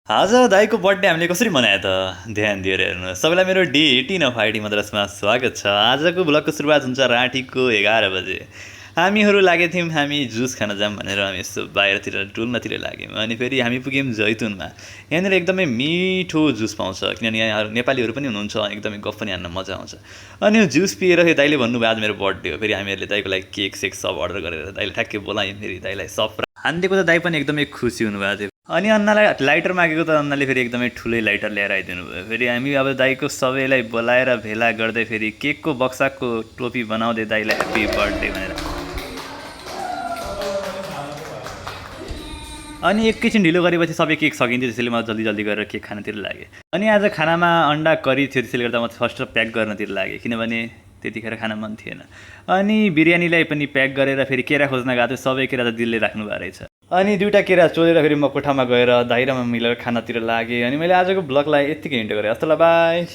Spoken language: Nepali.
आज दाईको बर्थडे हामीले कसरी मनायो त ध्यान दिएर हेर्नुहोस्। सबैलाई मेरो डे 18 अफ आइडी मद्रासमा स्वागत छ। आजको भ्लगको सुरुवात हुन्छ राँटीको 11 बजे। हामीहरू लागेको थियौँ हामी जुस खान जाऊँ भनेर हामी यसो बाहिरतिर डुल्नतिर लाग्यौँ। अनि फेरि हामी पुग्यौँ जैतुनमा। यहाँनिर एकदमै मिठो जुस पाउँछ, किनभने यहाँ नेपालीहरू पनि हुनुहुन्छ, एकदमै गफ पनि हान्न मजा आउँछ। अनि यो जुस पिएर फेरि दाइले भन्नुभयो आज मेरो बर्थडे हो। फेरि हामीहरूले दाइको लागि केक सेक सब अर्डर गरेर दाइले ठ्याक्कै बोलायौँ। फेरि दाइलाई सब हानिदिएको त दाइ पनि एकदमै खुसी हुनुभएको थियो। अनि अन्नालाई लाइटर मागेको त अन्नाले फेरि एकदमै ठुलै लाइटर ल्याएर आइदिनु भयो। फेरि हामी अब दाइको सबैलाई बोलाएर भेला गर्दै फेरि केकको बक्साको टोपी बनाउँदै दाइलाई ह्याप्पी बर्थडे भनेर। अनि एकैछिन ढिलो गरेपछि सबै केक सकिन्थ्यो, त्यसैले म जल्दी जल्दी गरेर केक खानातिर लागेँ। अनि आज खानामा अन्डा करी थियो, त्यसैले गर्दा म फर्स्ट प्याक गर्नतिर लागेँ, किनभने त्यतिखेर खान मन थिएन। अनि बिरयानीलाई पनि प्याक गरेर फेरि केरा खोज्न गएको थियो, सबै केरा त दिलले राख्नु भएको रहेछ। अनि दुईवटा केरा चोरेर फेरि म कोठामा गएर दाइ र म मिलेर खानातिर लागेँ। अनि मैले आजको ब्लगलाई यत्तिकै हिन्ट गरेँ। हस्त ल, बाई।